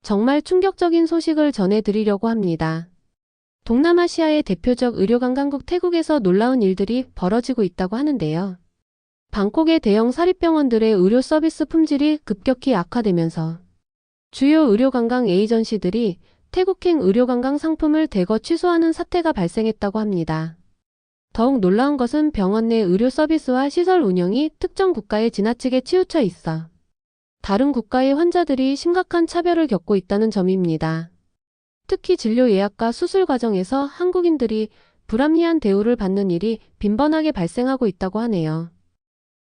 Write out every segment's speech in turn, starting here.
정말 충격적인 소식을 전해드리려고 합니다. 동남아시아의 대표적 의료관광국 태국에서 놀라운 일들이 벌어지고 있다고 하는데요. 방콕의 대형 사립병원들의 의료 서비스 품질이 급격히 악화되면서 주요 의료관광 에이전시들이 태국행 의료관광 상품을 대거 취소하는 사태가 발생했다고 합니다. 더욱 놀라운 것은 병원 내 의료 서비스와 시설 운영이 특정 국가에 지나치게 치우쳐 있어 다른 국가의 환자들이 심각한 차별을 겪고 있다는 점입니다. 특히 진료 예약과 수술 과정에서 한국인들이 불합리한 대우를 받는 일이 빈번하게 발생하고 있다고 하네요.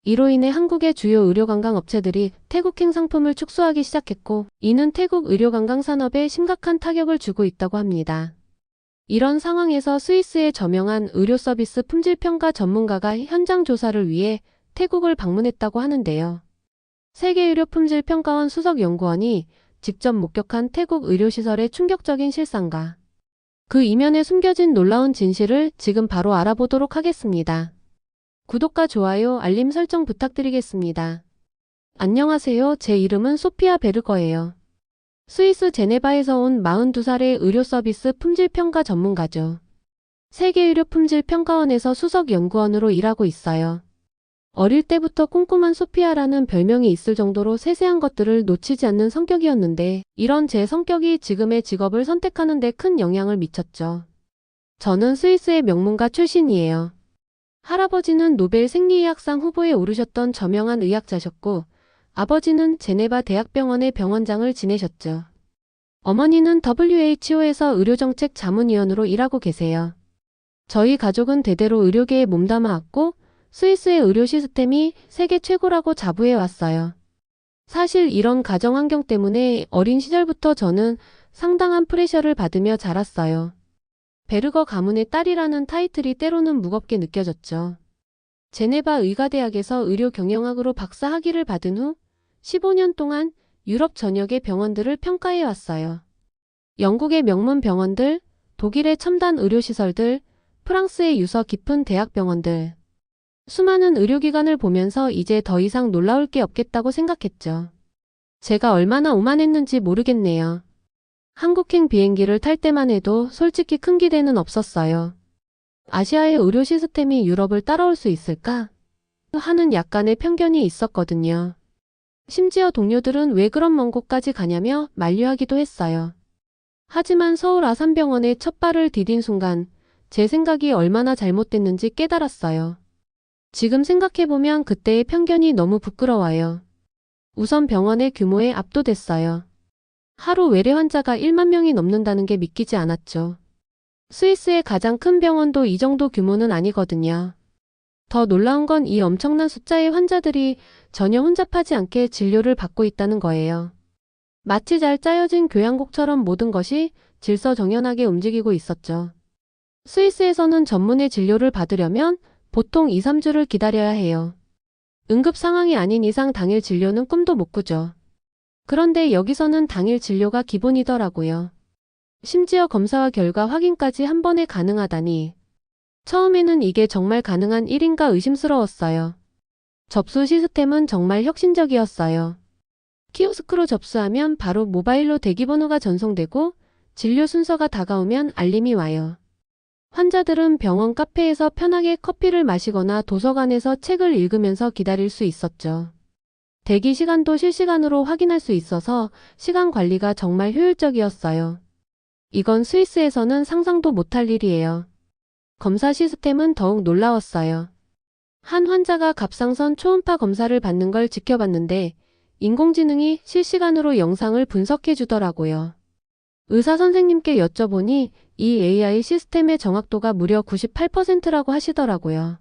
이로 인해 한국의 주요 의료관광 업체들이 태국행 상품을 축소하기 시작했고, 이는 태국 의료관광 산업에 심각한 타격을 주고 있다고 합니다. 이런 상황에서 스위스의 저명한 의료 서비스 품질 평가 전문가가 현장 조사를 위해 태국을 방문했다고 하는데요. 세계의료품질평가원 수석연구원이 직접 목격한 태국 의료시설의 충격적인 실상과 그 이면에 숨겨진 놀라운 진실을 지금 바로 알아보도록 하겠습니다. 구독과 좋아요, 알림 설정 부탁드리겠습니다. 안녕하세요. 제 이름은 소피아 베르거예요. 스위스 제네바에서 온 42살의 의료 서비스 품질평가 전문가죠. 세계의료품질평가원에서 수석연구원으로 일하고 있어요. 어릴 때부터 꼼꼼한 소피아라는 별명이 있을 정도로 세세한 것들을 놓치지 않는 성격이었는데, 이런 제 성격이 지금의 직업을 선택하는 데 큰 영향을 미쳤죠. 저는 스위스의 명문가 출신이에요. 할아버지는 노벨 생리의학상 후보에 오르셨던 저명한 의학자셨고, 아버지는 제네바 대학병원의 병원장을 지내셨죠. 어머니는 WHO에서 의료정책 자문위원으로 일하고 계세요. 저희 가족은 대대로 의료계에 몸담아왔고, 스위스의 의료 시스템이 세계 최고라고 자부해왔어요. 사실 이런 가정 환경 때문에 어린 시절부터 저는 상당한 프레셔를 받으며 자랐어요. 베르거 가문의 딸이라는 타이틀이 때로는 무겁게 느껴졌죠. 제네바 의과대학에서 의료 경영학으로 박사 학위를 받은 후 15년 동안 유럽 전역의 병원들을 평가해왔어요. 영국의 명문 병원들, 독일의 첨단 의료시설들, 프랑스의 유서 깊은 대학병원들. 수많은 의료기관을 보면서 이제 더 이상 놀라울 게 없겠다고 생각했죠. 제가 얼마나 오만했는지 모르겠네요. 한국행 비행기를 탈 때만 해도 솔직히 큰 기대는 없었어요. 아시아의 의료 시스템이 유럽을 따라올 수 있을까? 하는 약간의 편견이 있었거든요. 심지어 동료들은 왜 그런 먼 곳까지 가냐며 만류하기도 했어요. 하지만 서울 아산병원에 첫 발을 디딘 순간 제 생각이 얼마나 잘못됐는지 깨달았어요. 지금 생각해보면 그때의 편견이 너무 부끄러워요. 우선 병원의 규모에 압도됐어요. 하루 외래 환자가 1만 명이 넘는다는 게 믿기지 않았죠. 스위스의 가장 큰 병원도 이 정도 규모는 아니거든요. 더 놀라운 건 이 엄청난 숫자의 환자들이 전혀 혼잡하지 않게 진료를 받고 있다는 거예요. 마치 잘 짜여진 교향곡처럼 모든 것이 질서정연하게 움직이고 있었죠. 스위스에서는 전문의 진료를 받으려면 보통 2, 3주를 기다려야 해요. 응급 상황이 아닌 이상 당일 진료는 꿈도 못 꾸죠. 그런데 여기서는 당일 진료가 기본이더라고요. 심지어 검사와 결과 확인까지 한 번에 가능하다니. 처음에는 이게 정말 가능한 일인가 의심스러웠어요. 접수 시스템은 정말 혁신적이었어요. 키오스크로 접수하면 바로 모바일로 대기번호가 전송되고 진료 순서가 다가오면 알림이 와요. 환자들은 병원 카페에서 편하게 커피를 마시거나 도서관에서 책을 읽으면서 기다릴 수 있었죠. 대기 시간도 실시간으로 확인할 수 있어서 시간 관리가 정말 효율적이었어요. 이건 스위스에서는 상상도 못할 일이에요. 검사 시스템은 더욱 놀라웠어요. 한 환자가 갑상선 초음파 검사를 받는 걸 지켜봤는데 인공지능이 실시간으로 영상을 분석해 주더라고요. 의사 선생님께 여쭤보니 이 AI 시스템의 정확도가 무려 98%라고 하시더라고요.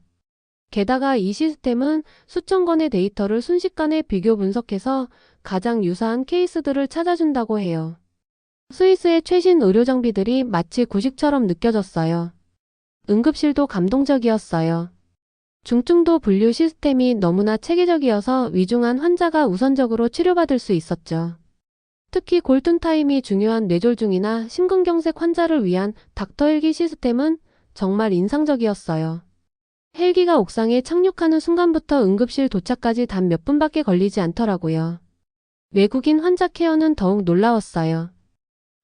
게다가 이 시스템은 수천 건의 데이터를 순식간에 비교 분석해서 가장 유사한 케이스들을 찾아준다고 해요. 스위스의 최신 의료 장비들이 마치 구식처럼 느껴졌어요. 응급실도 감동적이었어요. 중증도 분류 시스템이 너무나 체계적이어서 위중한 환자가 우선적으로 치료받을 수 있었죠. 특히 골든타임이 중요한 뇌졸중이나 심근경색 환자를 위한 닥터 헬기 시스템은 정말 인상적이었어요. 헬기가 옥상에 착륙하는 순간부터 응급실 도착까지 단 몇 분밖에 걸리지 않더라고요. 외국인 환자 케어는 더욱 놀라웠어요.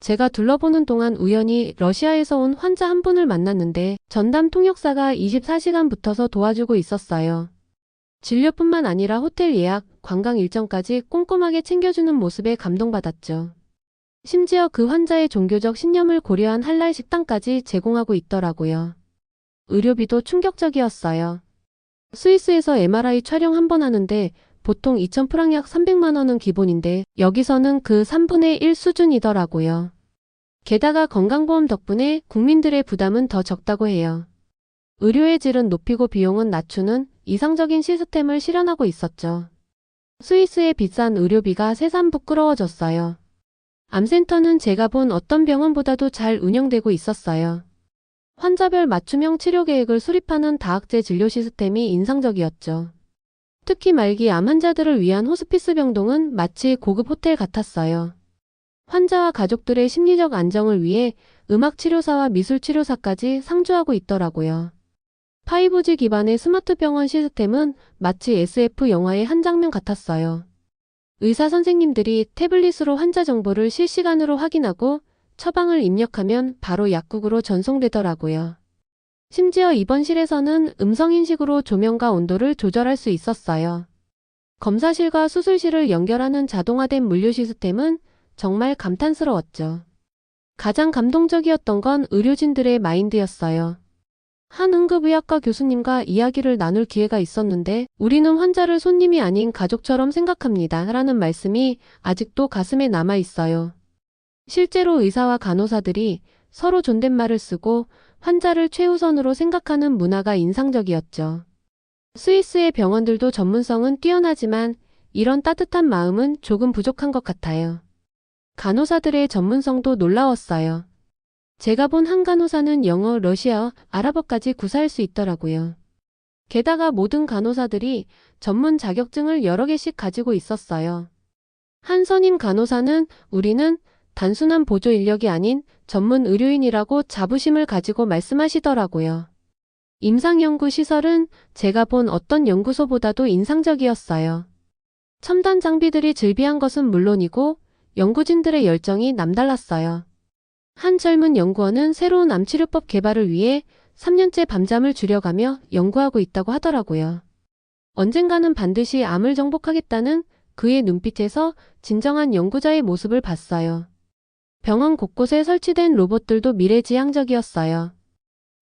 제가 둘러보는 동안 우연히 러시아에서 온 환자 한 분을 만났는데 전담 통역사가 24시간 붙어서 도와주고 있었어요. 진료뿐만 아니라 호텔 예약, 관광 일정까지 꼼꼼하게 챙겨주는 모습에 감동받았죠. 심지어 그 환자의 종교적 신념을 고려한 할랄 식단까지 제공하고 있더라고요. 의료비도 충격적이었어요. 스위스에서 MRI 촬영 한 번 하는데 보통 2,000프랑 약 300만 원은 기본인데 여기서는 그 3분의 1 수준이더라고요. 게다가 건강보험 덕분에 국민들의 부담은 더 적다고 해요. 의료의 질은 높이고 비용은 낮추는 이상적인 시스템을 실현하고 있었죠. 스위스의 비싼 의료비가 새삼 부끄러워졌어요. 암센터는 제가 본 어떤 병원보다도 잘 운영되고 있었어요. 환자별 맞춤형 치료 계획을 수립하는 다학제 진료 시스템이 인상적이었죠. 특히 말기 암 환자들을 위한 호스피스 병동은 마치 고급 호텔 같았어요. 환자와 가족들의 심리적 안정을 위해 음악 치료사와 미술 치료사까지 상주하고 있더라고요. 5G 기반의 스마트 병원 시스템은 마치 SF 영화의 한 장면 같았어요. 의사 선생님들이 태블릿으로 환자 정보를 실시간으로 확인하고 처방을 입력하면 바로 약국으로 전송되더라고요. 심지어 입원실에서는 음성인식으로 조명과 온도를 조절할 수 있었어요. 검사실과 수술실을 연결하는 자동화된 물류 시스템은 정말 감탄스러웠죠. 가장 감동적이었던 건 의료진들의 마인드였어요. 한 응급의학과 교수님과 이야기를 나눌 기회가 있었는데 우리는 환자를 손님이 아닌 가족처럼 생각합니다. 라는 말씀이 아직도 가슴에 남아 있어요. 실제로 의사와 간호사들이 서로 존댓말을 쓰고 환자를 최우선으로 생각하는 문화가 인상적이었죠. 스위스의 병원들도 전문성은 뛰어나지만 이런 따뜻한 마음은 조금 부족한 것 같아요. 간호사들의 전문성도 놀라웠어요. 제가 본 한 간호사는 영어, 러시아어, 아랍어까지 구사할 수 있더라고요. 게다가 모든 간호사들이 전문 자격증을 여러 개씩 가지고 있었어요. 한 선임 간호사는 우리는 단순한 보조 인력이 아닌 전문 의료인이라고 자부심을 가지고 말씀하시더라고요. 임상연구시설은 제가 본 어떤 연구소보다도 인상적이었어요. 첨단 장비들이 즐비한 것은 물론이고 연구진들의 열정이 남달랐어요. 한 젊은 연구원은 새로운 암치료법 개발을 위해 3년째 밤잠을 줄여가며 연구하고 있다고 하더라고요. 언젠가는 반드시 암을 정복하겠다는 그의 눈빛에서 진정한 연구자의 모습을 봤어요. 병원 곳곳에 설치된 로봇들도 미래지향적이었어요.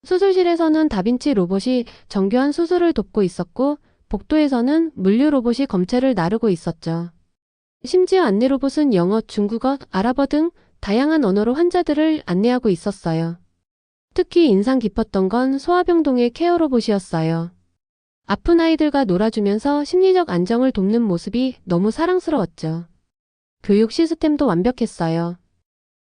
수술실에서는 다빈치 로봇이 정교한 수술을 돕고 있었고 복도에서는 물류 로봇이 검체를 나르고 있었죠. 심지어 안내 로봇은 영어, 중국어, 아랍어 등 다양한 언어로 환자들을 안내하고 있었어요. 특히 인상 깊었던 건 소아병동의 케어 로봇이었어요. 아픈 아이들과 놀아주면서 심리적 안정을 돕는 모습이 너무 사랑스러웠죠. 교육 시스템도 완벽했어요.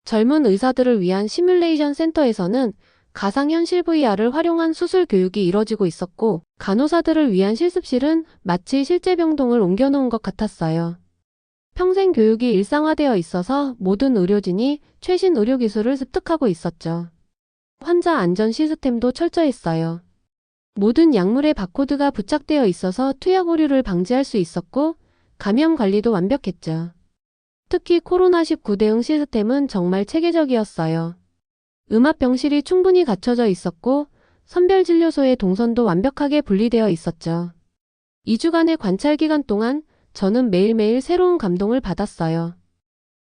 젊은 의사들을 위한 시뮬레이션 센터에서는 가상현실 VR을 활용한 수술 교육이 이뤄지고 있었고 간호사들을 위한 실습실은 마치 실제 병동을 옮겨놓은 것 같았어요. 평생 교육이 일상화되어 있어서 모든 의료진이 최신 의료기술을 습득하고 있었죠. 환자 안전 시스템도 철저했어요. 모든 약물에 바코드가 부착되어 있어서 투약 오류를 방지할 수 있었고 감염 관리도 완벽했죠. 특히 코로나19 대응 시스템은 정말 체계적이었어요. 음압병실이 충분히 갖춰져 있었고 선별진료소의 동선도 완벽하게 분리되어 있었죠. 2주간의 관찰 기간 동안 저는 매일매일 새로운 감동을 받았어요.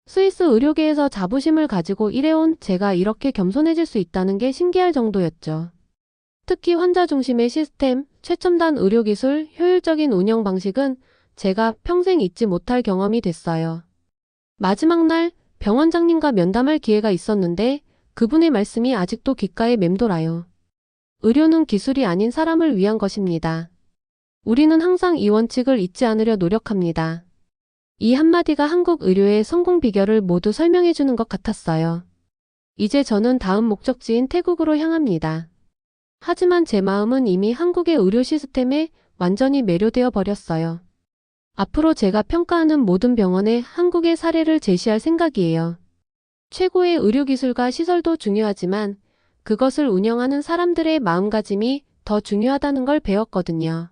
스위스 의료계에서 자부심을 가지고 일해온 제가 이렇게 겸손해질 수 있다는 게 신기할 정도였죠. 특히 환자 중심의 시스템, 최첨단 의료기술, 효율적인 운영 방식은 제가 평생 잊지 못할 경험이 됐어요. 마지막 날 병원장님과 면담할 기회가 있었는데 그분의 말씀이 아직도 귓가에 맴돌아요. 의료는 기술이 아닌 사람을 위한 것입니다. 우리는 항상 이 원칙을 잊지 않으려 노력합니다. 이 한마디가 한국 의료의 성공 비결을 모두 설명해 주는 것 같았어요. 이제 저는 다음 목적지인 태국으로 향합니다. 하지만 제 마음은 이미 한국의 의료 시스템에 완전히 매료되어 버렸어요. 앞으로 제가 평가하는 모든 병원에 한국의 사례를 제시할 생각이에요. 최고의 의료기술과 시설도 중요하지만 그것을 운영하는 사람들의 마음가짐이 더 중요하다는 걸 배웠거든요.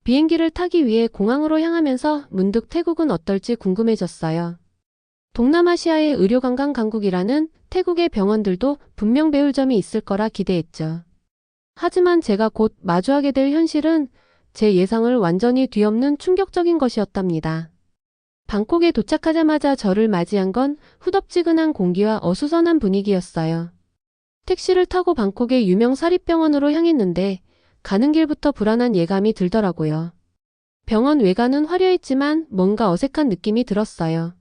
비행기를 타기 위해 공항으로 향하면서 문득 태국은 어떨지 궁금해졌어요. 동남아시아의 의료관광 강국이라는 태국의 병원들도 분명 배울 점이 있을 거라 기대했죠. 하지만 제가 곧 마주하게 될 현실은 제 예상을 완전히 뒤엎는 충격적인 것이었답니다. 방콕에 도착하자마자 저를 맞이한 건 후덥지근한 공기와 어수선한 분위기였어요. 택시를 타고 방콕의 유명 사립병원으로 향했는데 가는 길부터 불안한 예감이 들더라고요. 병원 외관은 화려했지만 뭔가 어색한 느낌이 들었어요.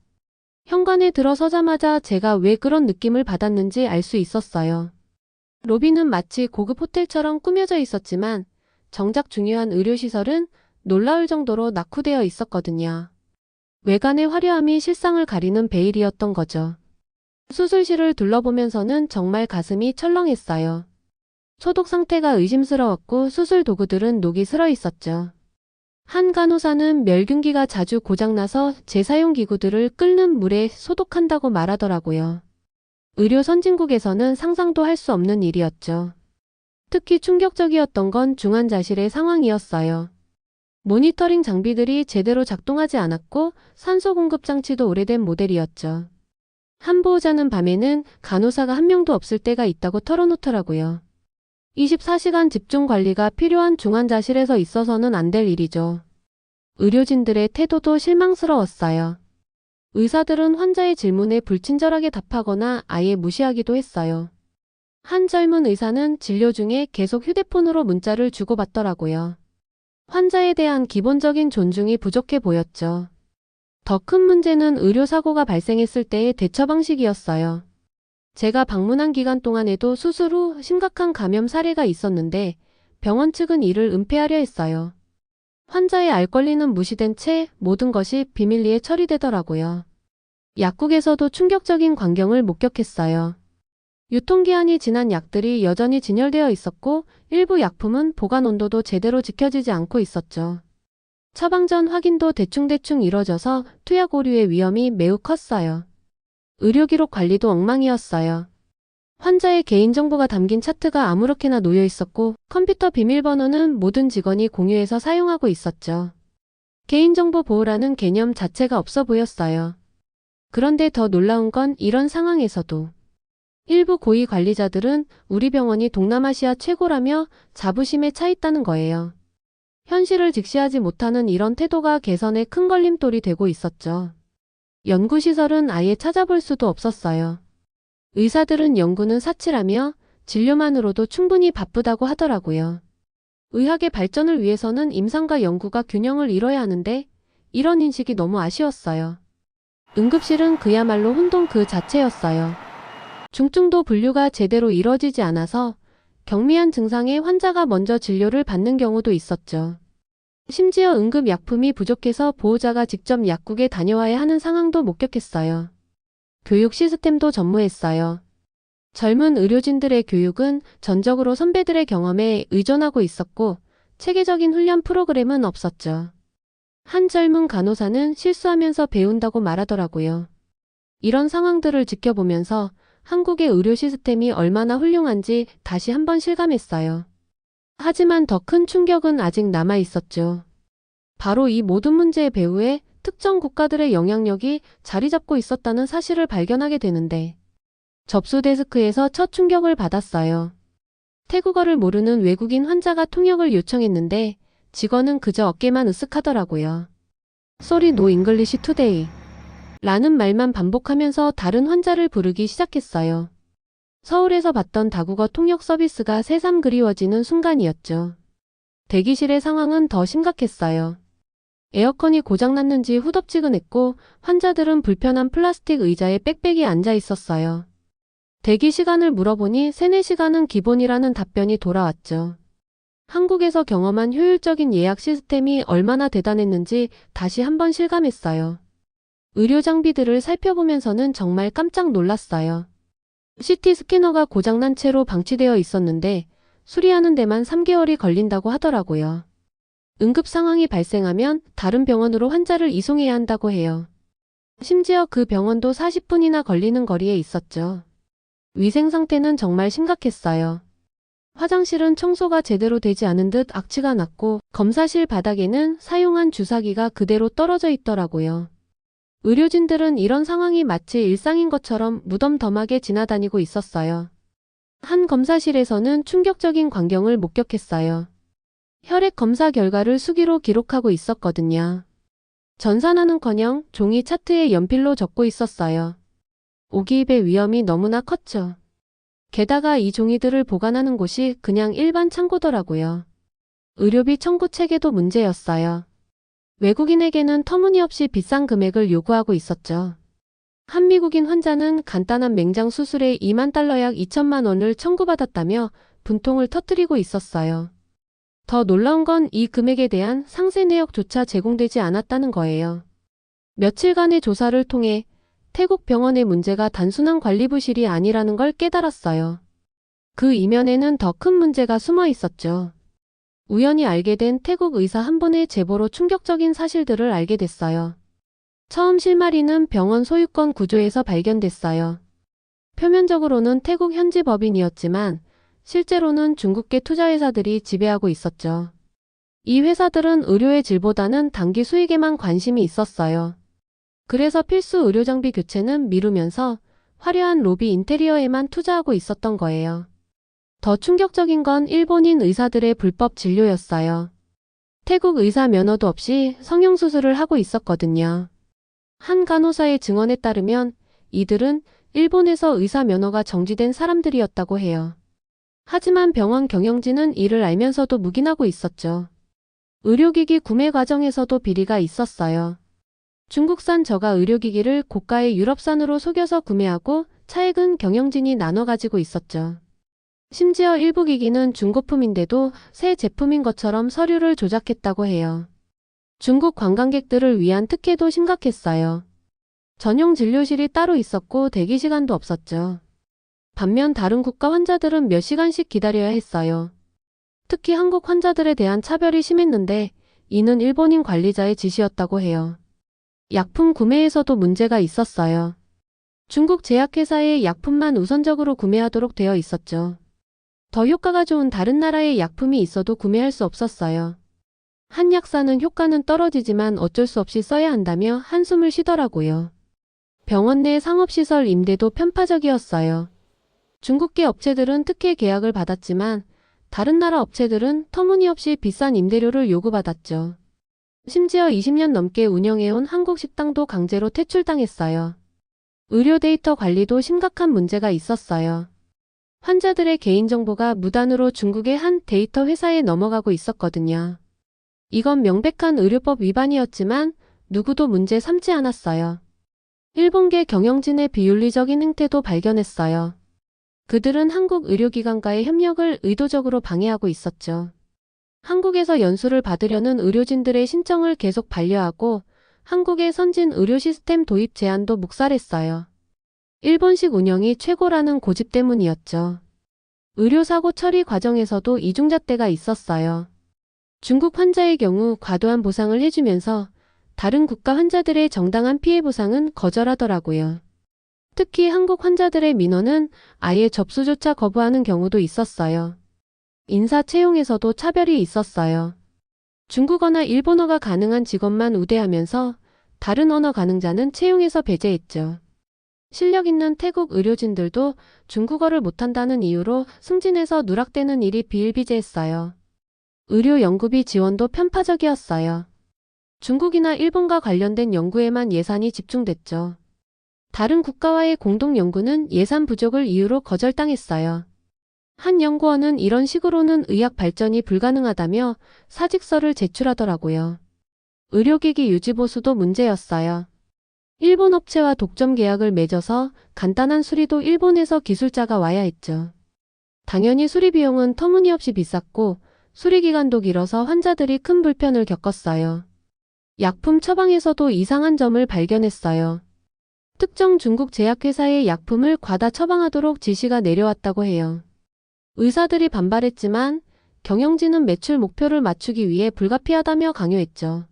현관에 들어서자마자 제가 왜 그런 느낌을 받았는지 알 수 있었어요. 로비는 마치 고급 호텔처럼 꾸며져 있었지만 정작 중요한 의료시설은 놀라울 정도로 낙후되어 있었거든요. 외관의 화려함이 실상을 가리는 베일이었던 거죠. 수술실을 둘러보면서는 정말 가슴이 철렁했어요. 소독 상태가 의심스러웠고 수술 도구들은 녹이 슬어 있었죠. 한 간호사는 멸균기가 자주 고장나서 재사용 기구들을 끓는 물에 소독한다고 말하더라고요. 의료 선진국에서는 상상도 할 수 없는 일이었죠. 특히 충격적이었던 건 중환자실의 상황이었어요. 모니터링 장비들이 제대로 작동하지 않았고 산소 공급 장치도 오래된 모델이었죠. 한 보호자는 밤에는 간호사가 한 명도 없을 때가 있다고 털어놓더라고요. 24시간 집중 관리가 필요한 중환자실에서 있어서는 안 될 일이죠. 의료진들의 태도도 실망스러웠어요. 의사들은 환자의 질문에 불친절하게 답하거나 아예 무시하기도 했어요. 한 젊은 의사는 진료 중에 계속 휴대폰으로 문자를 주고받더라고요. 환자에 대한 기본적인 존중이 부족해 보였죠. 더 큰 문제는 의료사고가 발생했을 때의 대처 방식이었어요. 제가 방문한 기간 동안에도 수술 후 심각한 감염 사례가 있었는데 병원 측은 이를 은폐하려 했어요. 환자의 알 권리는 무시된 채 모든 것이 비밀리에 처리되더라고요. 약국에서도 충격적인 광경을 목격했어요. 유통기한이 지난 약들이 여전히 진열되어 있었고 일부 약품은 보관 온도도 제대로 지켜지지 않고 있었죠. 처방 전 확인도 대충대충 이뤄져서 투약 오류의 위험이 매우 컸어요. 의료기록 관리도 엉망이었어요. 환자의 개인정보가 담긴 차트가 아무렇게나 놓여 있었고 컴퓨터 비밀번호는 모든 직원이 공유해서 사용하고 있었죠. 개인정보 보호라는 개념 자체가 없어 보였어요. 그런데 더 놀라운 건 이런 상황에서도 일부 고위 관리자들은 우리 병원이 동남아시아 최고라며 자부심에 차 있다는 거예요. 현실을 직시하지 못하는 이런 태도가 개선에 큰 걸림돌이 되고 있었죠. 연구시설은 아예 찾아볼 수도 없었어요. 의사들은 연구는 사치라며 진료만으로도 충분히 바쁘다고 하더라고요. 의학의 발전을 위해서는 임상과 연구가 균형을 이뤄야 하는데 이런 인식이 너무 아쉬웠어요. 응급실은 그야말로 혼돈 그 자체였어요. 중증도 분류가 제대로 이뤄지지 않아서 경미한 증상의 환자가 먼저 진료를 받는 경우도 있었죠. 심지어 응급약품이 부족해서 보호자가 직접 약국에 다녀와야 하는 상황도 목격했어요. 교육 시스템도 전무했어요. 젊은 의료진들의 교육은 전적으로 선배들의 경험에 의존하고 있었고 체계적인 훈련 프로그램은 없었죠. 한 젊은 간호사는 실수하면서 배운다고 말하더라고요. 이런 상황들을 지켜보면서 한국의 의료 시스템이 얼마나 훌륭한지 다시 한번 실감했어요. 하지만 더 큰 충격은 아직 남아 있었죠. 바로 이 모든 문제의 배후에 특정 국가들의 영향력이 자리 잡고 있었다는 사실을 발견하게 되는데 접수 데스크에서 첫 충격을 받았어요. 태국어를 모르는 외국인 환자가 통역을 요청했는데 직원은 그저 어깨만 으쓱하더라고요. Sorry, no English today. 라는 말만 반복하면서 다른 환자를 부르기 시작했어요. 서울에서 받던 다국어 통역 서비스가 새삼 그리워지는 순간이었죠. 대기실의 상황은 더 심각했어요. 에어컨이 고장났는지 후덥지근했고 환자들은 불편한 플라스틱 의자에 빽빽이 앉아 있었어요. 대기 시간을 물어보니 3-4시간은 기본이라는 답변이 돌아왔죠. 한국에서 경험한 효율적인 예약 시스템이 얼마나 대단했는지 다시 한번 실감했어요. 의료 장비들을 살펴보면서는 정말 깜짝 놀랐어요. CT 스캐너가 고장난 채로 방치되어 있었는데 수리하는 데만 3개월이 걸린다고 하더라고요. 응급 상황이 발생하면 다른 병원으로 환자를 이송해야 한다고 해요. 심지어 그 병원도 40분이나 걸리는 거리에 있었죠. 위생 상태는 정말 심각했어요. 화장실은 청소가 제대로 되지 않은 듯 악취가 났고 검사실 바닥에는 사용한 주사기가 그대로 떨어져 있더라고요. 의료진들은 이런 상황이 마치 일상인 것처럼 무덤덤하게 지나다니고 있었어요. 한 검사실에서는 충격적인 광경을 목격했어요. 혈액 검사 결과를 수기로 기록하고 있었거든요. 전산화는커녕 종이 차트에 연필로 적고 있었어요. 오기입의 위험이 너무나 컸죠. 게다가 이 종이들을 보관하는 곳이 그냥 일반 창고더라고요. 의료비 청구 체계도 문제였어요. 외국인에게는 터무니없이 비싼 금액을 요구하고 있었죠. 한 미국인 환자는 간단한 맹장 수술에 2만 달러 약 2천만 원을 청구받았다며 분통을 터뜨리고 있었어요. 더 놀라운 건 이 금액에 대한 상세 내역조차 제공되지 않았다는 거예요. 며칠간의 조사를 통해 태국 병원의 문제가 단순한 관리 부실이 아니라는 걸 깨달았어요. 그 이면에는 더 큰 문제가 숨어 있었죠. 우연히 알게 된 태국 의사 한 분의 제보로 충격적인 사실들을 알게 됐어요. 처음 실마리는 병원 소유권 구조에서 발견됐어요. 표면적으로는 태국 현지 법인이었지만 실제로는 중국계 투자회사들이 지배하고 있었죠. 이 회사들은 의료의 질보다는 단기 수익에만 관심이 있었어요. 그래서 필수 의료장비 교체는 미루면서 화려한 로비 인테리어에만 투자하고 있었던 거예요. 더 충격적인 건 일본인 의사들의 불법 진료였어요. 태국 의사 면허도 없이 성형수술을 하고 있었거든요. 한 간호사의 증언에 따르면 이들은 일본에서 의사 면허가 정지된 사람들이었다고 해요. 하지만 병원 경영진은 이를 알면서도 묵인하고 있었죠. 의료기기 구매 과정에서도 비리가 있었어요. 중국산 저가 의료기기를 고가의 유럽산으로 속여서 구매하고 차액은 경영진이 나눠 가지고 있었죠. 심지어 일부 기기는 중고품인데도 새 제품인 것처럼 서류를 조작했다고 해요. 중국 관광객들을 위한 특혜도 심각했어요. 전용 진료실이 따로 있었고 대기 시간도 없었죠. 반면 다른 국가 환자들은 몇 시간씩 기다려야 했어요. 특히 한국 환자들에 대한 차별이 심했는데 이는 일본인 관리자의 지시였다고 해요. 약품 구매에서도 문제가 있었어요. 중국 제약회사의 약품만 우선적으로 구매하도록 되어 있었죠. 더 효과가 좋은 다른 나라의 약품이 있어도 구매할 수 없었어요. 한 약사는 효과는 떨어지지만 어쩔 수 없이 써야 한다며 한숨을 쉬더라고요. 병원 내 상업시설 임대도 편파적이었어요. 중국계 업체들은 특혜 계약을 받았지만 다른 나라 업체들은 터무니없이 비싼 임대료를 요구받았죠. 심지어 20년 넘게 운영해온 한국 식당도 강제로 퇴출당했어요. 의료 데이터 관리도 심각한 문제가 있었어요. 환자들의 개인정보가 무단으로 중국의 한 데이터 회사에 넘어가고 있었거든요. 이건 명백한 의료법 위반이었지만 누구도 문제 삼지 않았어요. 일본계 경영진의 비윤리적인 행태도 발견했어요. 그들은 한국 의료기관과의 협력을 의도적으로 방해하고 있었죠. 한국에서 연수를 받으려는 의료진들의 신청을 계속 반려하고 한국의 선진 의료 시스템 도입 제안도 묵살했어요. 일본식 운영이 최고라는 고집 때문이었죠. 의료사고 처리 과정에서도 이중잣대가 있었어요. 중국 환자의 경우 과도한 보상을 해주면서 다른 국가 환자들의 정당한 피해 보상은 거절하더라고요. 특히 한국 환자들의 민원은 아예 접수조차 거부하는 경우도 있었어요. 인사 채용에서도 차별이 있었어요. 중국어나 일본어가 가능한 직원만 우대하면서 다른 언어 가능자는 채용에서 배제했죠. 실력 있는 태국 의료진들도 중국어를 못한다는 이유로 승진해서 누락되는 일이 비일비재했어요. 의료 연구비 지원도 편파적이었어요. 중국이나 일본과 관련된 연구에만 예산이 집중됐죠. 다른 국가와의 공동 연구는 예산 부족을 이유로 거절당했어요. 한 연구원은 이런 식으로는 의학 발전이 불가능하다며 사직서를 제출하더라고요. 의료기기 유지 보수도 문제였어요. 일본 업체와 독점 계약을 맺어서 간단한 수리도 일본에서 기술자가 와야 했죠. 당연히 수리 비용은 터무니없이 비쌌고 수리 기간도 길어서 환자들이 큰 불편을 겪었어요. 약품 처방에서도 이상한 점을 발견했어요. 특정 중국 제약회사의 약품을 과다 처방하도록 지시가 내려왔다고 해요. 의사들이 반발했지만 경영진은 매출 목표를 맞추기 위해 불가피하다며 강요했죠.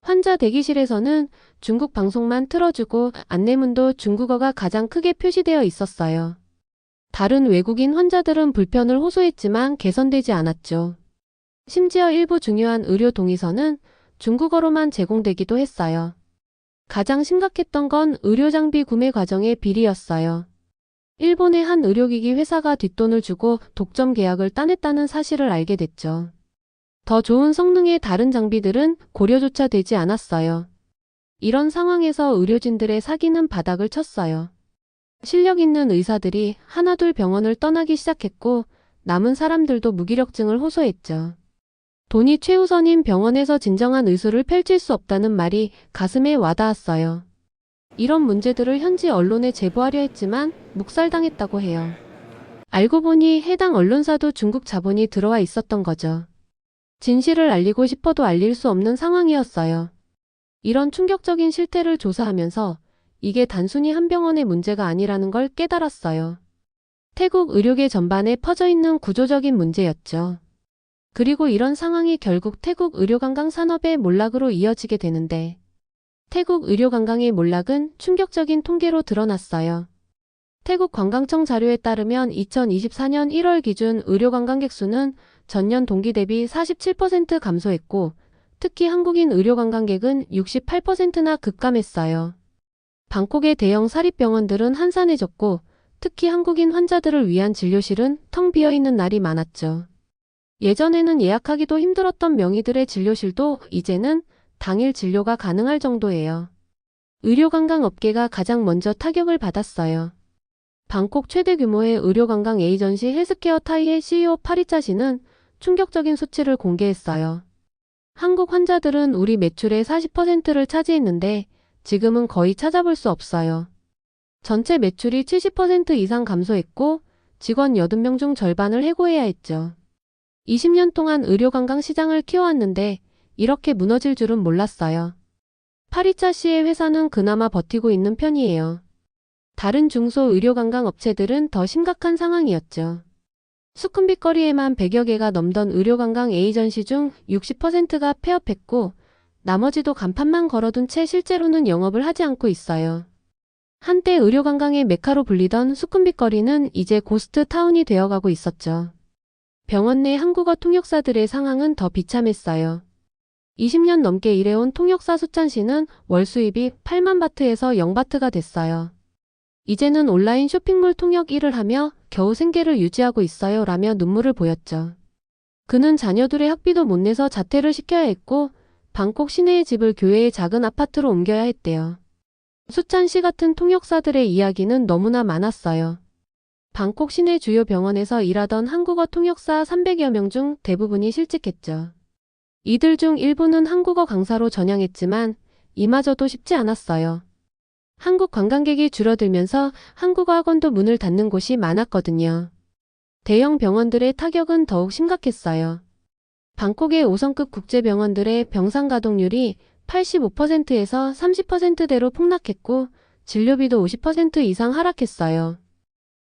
환자 대기실에서는 중국 방송만 틀어주고 안내문도 중국어가 가장 크게 표시되어 있었어요. 다른 외국인 환자들은 불편을 호소했지만 개선되지 않았죠. 심지어 일부 중요한 의료 동의서는 중국어로만 제공되기도 했어요. 가장 심각했던 건 의료 장비 구매 과정의 비리였어요. 일본의 한 의료기기 회사가 뒷돈을 주고 독점 계약을 따냈다는 사실을 알게 됐죠. 더 좋은 성능의 다른 장비들은 고려조차 되지 않았어요. 이런 상황에서 의료진들의 사기는 바닥을 쳤어요. 실력 있는 의사들이 하나둘 병원을 떠나기 시작했고 남은 사람들도 무기력증을 호소했죠. 돈이 최우선인 병원에서 진정한 의술을 펼칠 수 없다는 말이 가슴에 와닿았어요. 이런 문제들을 현지 언론에 제보하려 했지만 묵살당했다고 해요. 알고 보니 해당 언론사도 중국 자본이 들어와 있었던 거죠. 진실을 알리고 싶어도 알릴 수 없는 상황이었어요. 이런 충격적인 실태를 조사하면서 이게 단순히 한 병원의 문제가 아니라는 걸 깨달았어요. 태국 의료계 전반에 퍼져 있는 구조적인 문제였죠. 그리고 이런 상황이 결국 태국 의료관광 산업의 몰락으로 이어지게 되는데 태국 의료관광의 몰락은 충격적인 통계로 드러났어요. 태국 관광청 자료에 따르면 2024년 1월 기준 의료관광객 수는 전년 동기 대비 47% 감소했고 특히 한국인 의료관광객은 68%나 급감했어요. 방콕의 대형 사립병원들은 한산해졌고 특히 한국인 환자들을 위한 진료실은 텅 비어있는 날이 많았죠. 예전에는 예약하기도 힘들었던 명의들의 진료실도 이제는 당일 진료가 가능할 정도예요. 의료관광 업계가 가장 먼저 타격을 받았어요. 방콕 최대 규모의 의료관광 에이전시 헬스케어 타이의 CEO 파리짜 씨는 충격적인 수치를 공개했어요. 한국 환자들은 우리 매출의 40%를 차지했는데 지금은 거의 찾아볼 수 없어요. 전체 매출이 70% 이상 감소했고 직원 80명 중 절반을 해고해야 했죠. 20년 동안 의료관광 시장을 키워왔는데 이렇게 무너질 줄은 몰랐어요. 파리짜 씨의 회사는 그나마 버티고 있는 편이에요. 다른 중소의료관광 업체들은 더 심각한 상황이었죠. 수쿰빗 거리에만 100여 개가 넘던 의료관광 에이전시 중 60%가 폐업했고 나머지도 간판만 걸어둔 채 실제로는 영업을 하지 않고 있어요. 한때 의료관광의 메카로 불리던 수쿰빗 거리는 이제 고스트 타운이 되어가고 있었죠. 병원 내 한국어 통역사들의 상황은 더 비참했어요. 20년 넘게 일해온 통역사 수찬 씨는 월 수입이 8만 바트에서 0바트가 됐어요. 이제는 온라인 쇼핑몰 통역 일을 하며 겨우 생계를 유지하고 있어요 라며 눈물을 보였죠. 그는 자녀들의 학비도 못 내서 자퇴를 시켜야 했고 방콕 시내의 집을 교외의 작은 아파트로 옮겨야 했대요. 수찬 씨 같은 통역사들의 이야기는 너무나 많았어요. 방콕 시내 주요 병원에서 일하던 한국어 통역사 300여 명 중 대부분이 실직했죠. 이들 중 일부는 한국어 강사로 전향했지만 이마저도 쉽지 않았어요. 한국 관광객이 줄어들면서 한국어 학원도 문을 닫는 곳이 많았거든요. 대형 병원들의 타격은 더욱 심각했어요. 방콕의 5성급 국제병원들의 병상 가동률이 85%에서 30%대로 폭락했고 진료비도 50% 이상 하락했어요.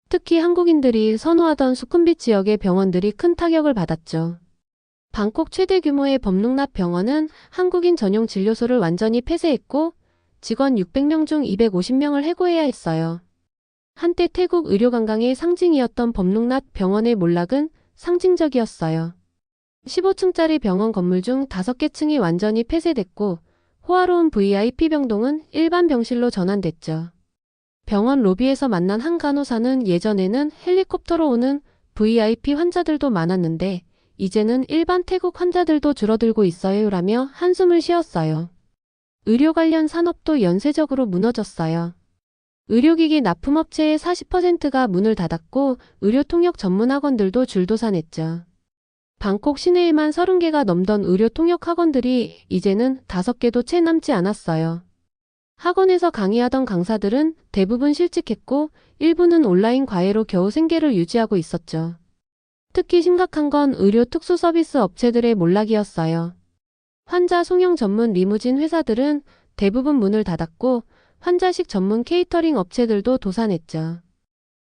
특히 한국인들이 선호하던 수쿰빗 지역의 병원들이 큰 타격을 받았죠. 방콕 최대 규모의 범룩납 병원은 한국인 전용 진료소를 완전히 폐쇄했고 직원 600명 중 250명을 해고해야 했어요. 한때 태국 의료관광의 상징이었던 범룩납 병원의 몰락은 상징적이었어요. 15층짜리 병원 건물 중 5개 층이 완전히 폐쇄됐고 호화로운 VIP 병동은 일반 병실로 전환됐죠. 병원 로비에서 만난 한 간호사는 예전에는 헬리콥터로 오는 VIP 환자들도 많았는데 이제는 일반 태국 환자들도 줄어들고 있어요 라며 한숨을 쉬었어요. 의료 관련 산업도 연쇄적으로 무너졌어요. 의료기기 납품업체의 40%가 문을 닫았고 의료통역 전문 학원들도 줄도산했죠. 방콕 시내에만 30개가 넘던 의료통역 학원들이 이제는 5개도 채 남지 않았어요. 학원에서 강의하던 강사들은 대부분 실직했고 일부는 온라인 과외로 겨우 생계를 유지하고 있었죠. 특히 심각한 건 의료 특수 서비스 업체들의 몰락이었어요. 환자 송영 전문 리무진 회사들은 대부분 문을 닫았고 환자식 전문 케이터링 업체들도 도산했죠.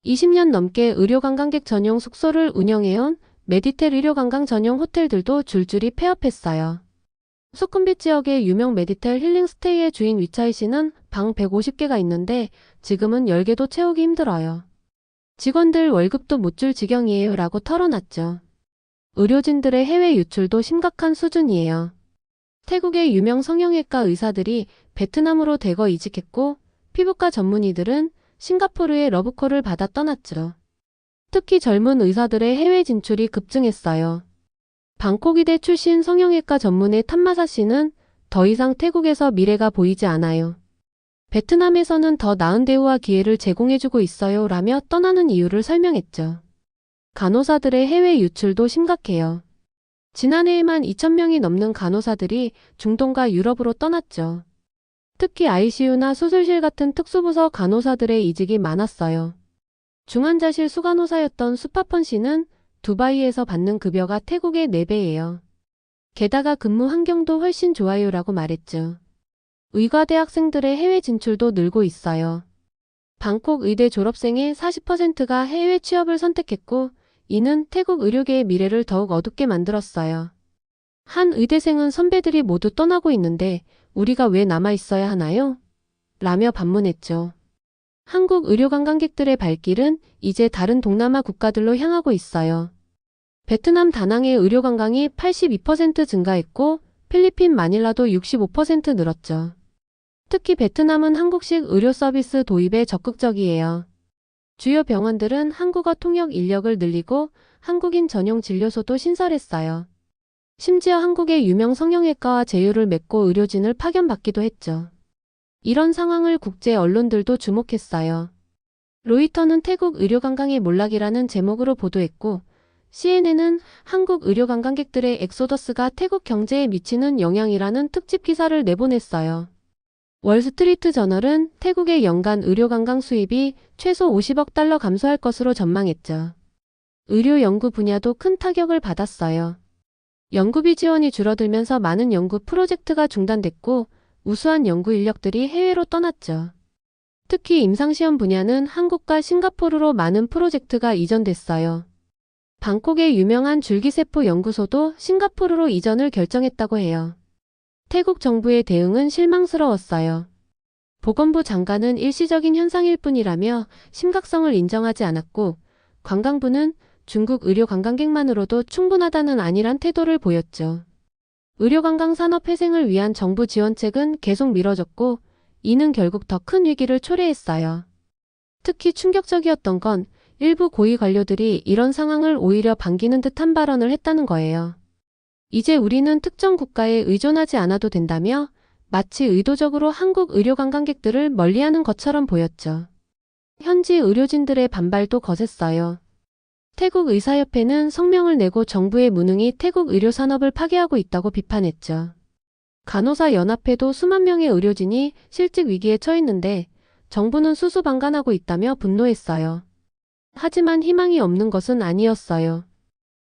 20년 넘게 의료관광객 전용 숙소를 운영해온 메디텔 의료관광 전용 호텔들도 줄줄이 폐업했어요. 수쿰빗 지역의 유명 메디텔 힐링스테이의 주인 위차이 씨는 방 150개가 있는데 지금은 10개도 채우기 힘들어요. 직원들 월급도 못 줄 지경이에요 라고 털어놨죠. 의료진들의 해외 유출도 심각한 수준이에요. 태국의 유명 성형외과 의사들이 베트남으로 대거 이직했고 피부과 전문의들은 싱가포르의 러브콜을 받아 떠났죠. 특히 젊은 의사들의 해외 진출이 급증했어요. 방콕이대 출신 성형외과 전문의 탐마사 씨는 더 이상 태국에서 미래가 보이지 않아요. 베트남에서는 더 나은 대우와 기회를 제공해주고 있어요 라며 떠나는 이유를 설명했죠. 간호사들의 해외 유출도 심각해요. 지난해에만 2,000명이 넘는 간호사들이 중동과 유럽으로 떠났죠. 특히 ICU나 수술실 같은 특수부서 간호사들의 이직이 많았어요. 중환자실 수간호사였던 수파펀 씨는 두바이에서 받는 급여가 태국의 4배예요. 게다가 근무 환경도 훨씬 좋아요 라고 말했죠. 의과대 학생들의 해외 진출도 늘고 있어요. 방콕 의대 졸업생의 40%가 해외 취업을 선택했고 이는 태국 의료계의 미래를 더욱 어둡게 만들었어요. 한 의대생은 선배들이 모두 떠나고 있는데 우리가 왜 남아 있어야 하나요? 라며 반문했죠. 한국 의료 관광객들의 발길은 이제 다른 동남아 국가들로 향하고 있어요. 베트남 다낭의 의료 관광이 82% 증가했고 필리핀 마닐라도 65% 늘었죠. 특히 베트남은 한국식 의료 서비스 도입에 적극적이에요. 주요 병원들은 한국어 통역 인력을 늘리고 한국인 전용 진료소도 신설했어요. 심지어 한국의 유명 성형외과와 제휴를 맺고 의료진을 파견받기도 했죠. 이런 상황을 국제 언론들도 주목했어요. 로이터는 태국 의료 관광의 몰락이라는 제목으로 보도했고 CNN은 한국 의료 관광객들의 엑소더스가 태국 경제에 미치는 영향이라는 특집 기사를 내보냈어요. 월스트리트 저널은 태국의 연간 의료 관광 수입이 최소 50억 달러 감소할 것으로 전망했죠. 의료 연구 분야도 큰 타격을 받았어요. 연구비 지원이 줄어들면서 많은 연구 프로젝트가 중단됐고 우수한 연구 인력들이 해외로 떠났죠. 특히 임상시험 분야는 한국과 싱가포르로 많은 프로젝트가 이전됐어요. 방콕의 유명한 줄기세포 연구소도 싱가포르로 이전을 결정했다고 해요. 태국 정부의 대응은 실망스러웠어요. 보건부 장관은 일시적인 현상일 뿐이라며 심각성을 인정하지 않았고 관광부는 중국 의료 관광객만으로도 충분하다는 안일한 태도를 보였죠. 의료관광 산업 회생을 위한 정부 지원책은 계속 미뤄졌고 이는 결국 더 큰 위기를 초래했어요. 특히 충격적이었던 건 일부 고위 관료들이 이런 상황을 오히려 반기는 듯한 발언을 했다는 거예요. 이제 우리는 특정 국가에 의존하지 않아도 된다며 마치 의도적으로 한국 의료 관광객들을 멀리하는 것처럼 보였죠. 현지 의료진들의 반발도 거셌어요. 태국 의사협회는 성명을 내고 정부의 무능이 태국 의료 산업을 파괴하고 있다고 비판했죠. 간호사 연합회도 수만 명의 의료진이 실직 위기에 처했는데 정부는 수수방관하고 있다며 분노했어요. 하지만 희망이 없는 것은 아니었어요.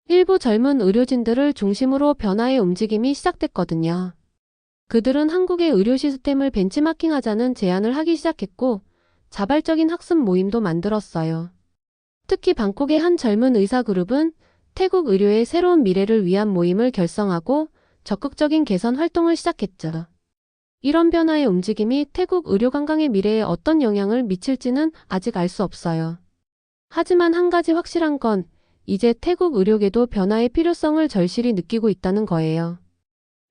일부 젊은 의료진들을 중심으로 변화의 움직임이 시작됐거든요. 그들은 한국의 의료 시스템을 벤치마킹하자는 제안을 하기 시작했고 자발적인 학습 모임도 만들었어요. 특히 방콕의 한 젊은 의사 그룹은 태국 의료의 새로운 미래를 위한 모임을 결성하고 적극적인 개선 활동을 시작했죠. 이런 변화의 움직임이 태국 의료 관광의 미래에 어떤 영향을 미칠지는 아직 알 수 없어요. 하지만 한 가지 확실한 건 이제 태국 의료계도 변화의 필요성을 절실히 느끼고 있다는 거예요.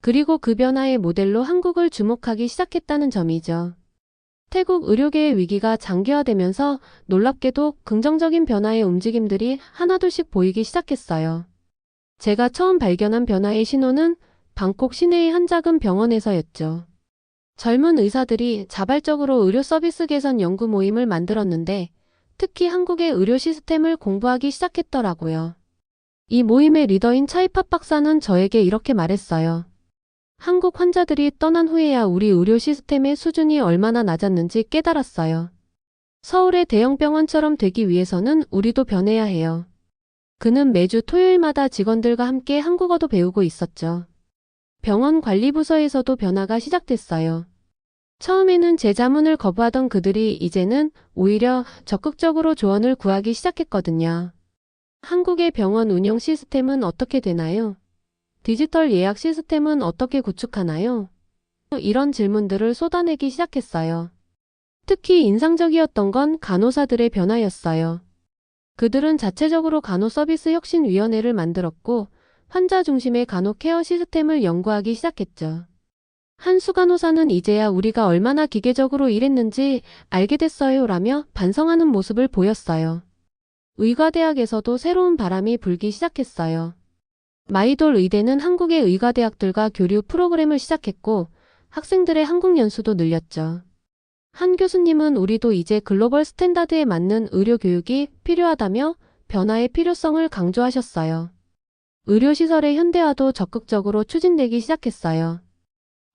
그리고 그 변화의 모델로 한국을 주목하기 시작했다는 점이죠. 태국 의료계의 위기가 장기화되면서 놀랍게도 긍정적인 변화의 움직임들이 하나둘씩 보이기 시작했어요. 제가 처음 발견한 변화의 신호는 방콕 시내의 한 작은 병원에서였죠. 젊은 의사들이 자발적으로 의료 서비스 개선 연구 모임을 만들었는데 특히 한국의 의료 시스템을 공부하기 시작했더라고요. 이 모임의 리더인 차이팝 박사는 저에게 이렇게 말했어요. 한국 환자들이 떠난 후에야 우리 의료 시스템의 수준이 얼마나 낮았는지 깨달았어요. 서울의 대형 병원처럼 되기 위해서는 우리도 변해야 해요. 그는 매주 토요일마다 직원들과 함께 한국어도 배우고 있었죠. 병원 관리부서에서도 변화가 시작됐어요. 처음에는 제 자문을 거부하던 그들이 이제는 오히려 적극적으로 조언을 구하기 시작했거든요. 한국의 병원 운영 시스템은 어떻게 되나요? 디지털 예약 시스템은 어떻게 구축하나요? 이런 질문들을 쏟아내기 시작했어요. 특히 인상적이었던 건 간호사들의 변화였어요. 그들은 자체적으로 간호서비스혁신위원회를 만들었고 환자 중심의 간호케어 시스템을 연구하기 시작했죠. 한수 간호사는 이제야 우리가 얼마나 기계적으로 일했는지 알게 됐어요 라며 반성하는 모습을 보였어요. 의과대학에서도 새로운 바람이 불기 시작했어요. 마이돌 의대는 한국의 의과대학들과 교류 프로그램을 시작했고 학생들의 한국 연수도 늘렸죠. 한 교수님은 우리도 이제 글로벌 스탠다드에 맞는 의료 교육이 필요하다며 변화의 필요성을 강조하셨어요. 의료시설의 현대화도 적극적으로 추진되기 시작했어요.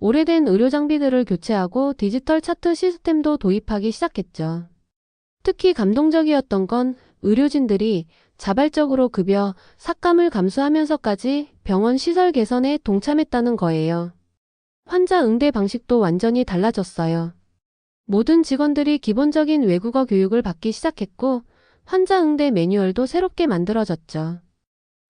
오래된 의료 장비들을 교체하고 디지털 차트 시스템도 도입하기 시작했죠. 특히 감동적이었던 건 의료진들이 자발적으로 급여, 삭감을 감수하면서까지 병원 시설 개선에 동참했다는 거예요. 환자 응대 방식도 완전히 달라졌어요. 모든 직원들이 기본적인 외국어 교육을 받기 시작했고 환자 응대 매뉴얼도 새롭게 만들어졌죠.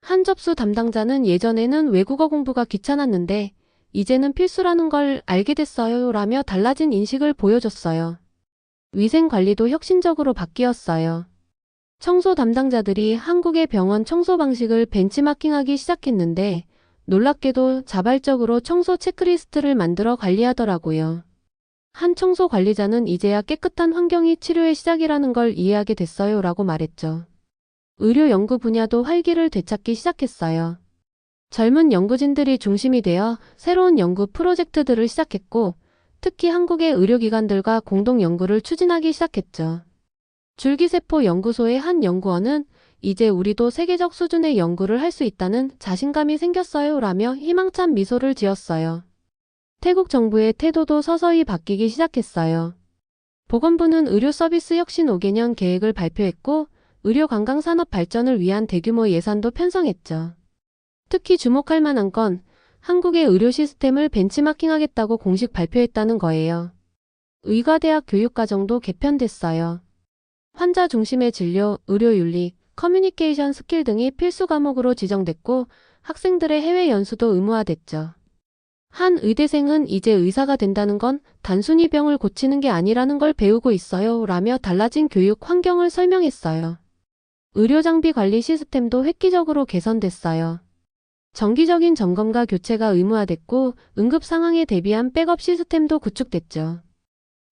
한 접수 담당자는 예전에는 외국어 공부가 귀찮았는데 이제는 필수라는 걸 알게 됐어요 라며 달라진 인식을 보여줬어요. 위생 관리도 혁신적으로 바뀌었어요. 청소 담당자들이 한국의 병원 청소 방식을 벤치마킹하기 시작했는데 놀랍게도 자발적으로 청소 체크리스트를 만들어 관리하더라고요. 한 청소 관리자는 이제야 깨끗한 환경이 치료의 시작이라는 걸 이해하게 됐어요 라고 말했죠. 의료 연구 분야도 활기를 되찾기 시작했어요. 젊은 연구진들이 중심이 되어 새로운 연구 프로젝트들을 시작했고 특히 한국의 의료기관들과 공동 연구를 추진하기 시작했죠. 줄기세포 연구소의 한 연구원은 이제 우리도 세계적 수준의 연구를 할 수 있다는 자신감이 생겼어요 라며 희망찬 미소를 지었어요. 태국 정부의 태도도 서서히 바뀌기 시작했어요. 보건부는 의료 서비스 혁신 5개년 계획을 발표했고 의료관광산업 발전을 위한 대규모 예산도 편성했죠. 특히 주목할 만한 건 한국의 의료 시스템을 벤치마킹하겠다고 공식 발표했다는 거예요. 의과대학 교육과정도 개편됐어요. 환자 중심의 진료, 의료윤리, 커뮤니케이션 스킬 등이 필수 과목으로 지정됐고 학생들의 해외 연수도 의무화됐죠. 한 의대생은 이제 의사가 된다는 건 단순히 병을 고치는 게 아니라는 걸 배우고 있어요 라며 달라진 교육 환경을 설명했어요. 의료장비 관리 시스템도 획기적으로 개선됐어요. 정기적인 점검과 교체가 의무화됐고 응급 상황에 대비한 백업 시스템도 구축됐죠.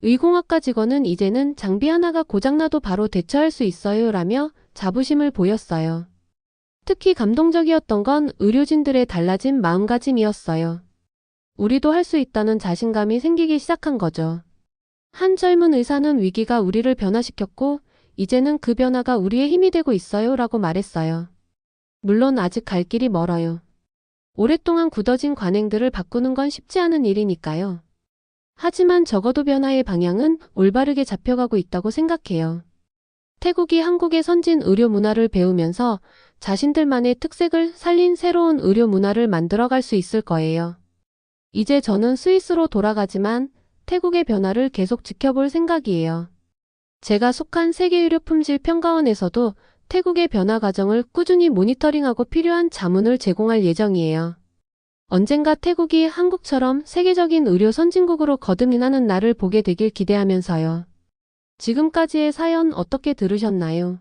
의공학과 직원은 이제는 장비 하나가 고장나도 바로 대처할 수 있어요 라며 자부심을 보였어요. 특히 감동적이었던 건 의료진들의 달라진 마음가짐이었어요. 우리도 할 수 있다는 자신감이 생기기 시작한 거죠. 한 젊은 의사는 위기가 우리를 변화시켰고 이제는 그 변화가 우리의 힘이 되고 있어요 라고 말했어요. 물론 아직 갈 길이 멀어요. 오랫동안 굳어진 관행들을 바꾸는 건 쉽지 않은 일이니까요. 하지만 적어도 변화의 방향은 올바르게 잡혀가고 있다고 생각해요. 태국이 한국의 선진 의료 문화를 배우면서 자신들만의 특색을 살린 새로운 의료 문화를 만들어갈 수 있을 거예요. 이제 저는 스위스로 돌아가지만 태국의 변화를 계속 지켜볼 생각이에요. 제가 속한 세계의료품질평가원에서도 태국의 변화 과정을 꾸준히 모니터링하고 필요한 자문을 제공할 예정이에요. 언젠가 태국이 한국처럼 세계적인 의료 선진국으로 거듭나는 날을 보게 되길 기대하면서요. 지금까지의 사연 어떻게 들으셨나요?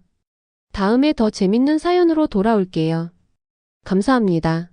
다음에 더 재밌는 사연으로 돌아올게요. 감사합니다.